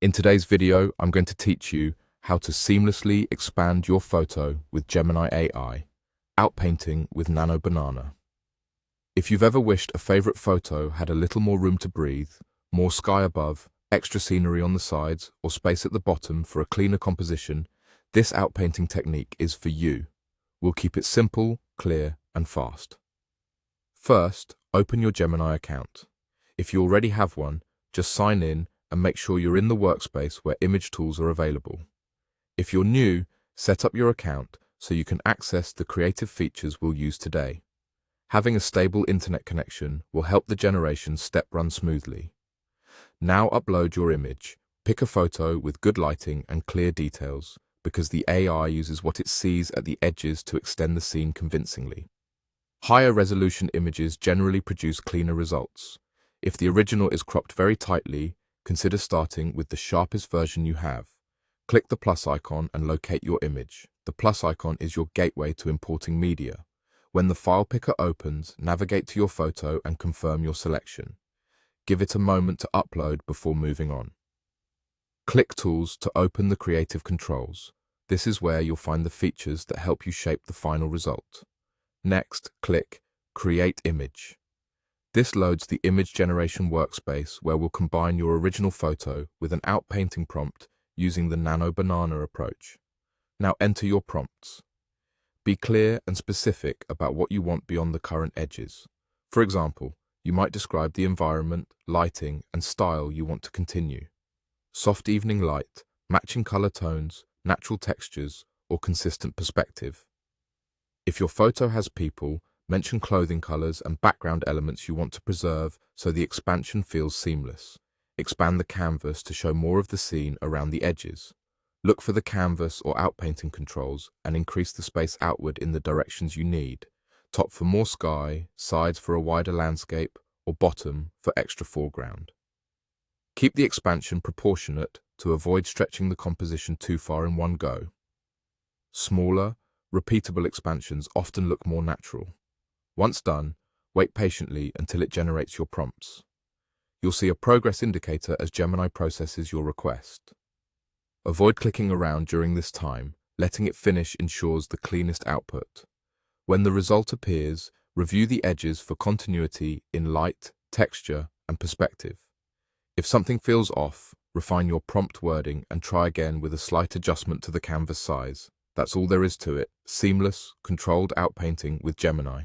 In today's video, I'm going to teach you how to seamlessly expand your photo with Gemini AI, Outpainting with Nano Banana. If you've ever wished a favorite photo had a little more room to breathe, more sky above, extra scenery on the sides, or space at the bottom for a cleaner composition, this outpainting technique is for you. We'll keep it simple, clear, and fast. First, open your Gemini account. If you already have one, just sign in and make sure you're in the workspace where image tools are available. If you're new, set up your account so you can access the creative features we'll use today. Having a stable internet connection will help the generation step run smoothly. Now upload your image. Pick a photo with good lighting and clear details, because the AI uses what it sees at the edges to extend the scene convincingly. Higher resolution images generally produce cleaner results. If the original is cropped very tightly, consider starting with the sharpest version you have. Click the plus icon and locate your image. The plus icon is your gateway to importing media. When the file picker opens, navigate to your photo and confirm your selection. Give it a moment to upload before moving on. Click Tools to open the creative controls. This is where you'll find the features that help you shape the final result. Next, click Create Image. This loads the image generation workspace where we'll combine your original photo with an outpainting prompt using the Nano Banana approach. Now enter your prompts. Be clear and specific about what you want beyond the current edges. For example, you might describe the environment, lighting, and style you want to continue. Soft evening light, matching color tones, natural textures, or consistent perspective. If your photo has people, mention clothing colors and background elements you want to preserve so the expansion feels seamless. Expand the canvas to show more of the scene around the edges. Look for the canvas or outpainting controls and increase the space outward in the directions you need. Top for more sky, sides for a wider landscape, or bottom for extra foreground. Keep the expansion proportionate to avoid stretching the composition too far in one go. Smaller, repeatable expansions often look more natural. Once done, wait patiently until it generates your prompts. You'll see a progress indicator as Gemini processes your request. Avoid clicking around during this time. Letting it finish ensures the cleanest output. When the result appears, review the edges for continuity in light, texture, and perspective. If something feels off, refine your prompt wording and try again with a slight adjustment to the canvas size. That's all there is to it. Seamless, controlled outpainting with Gemini.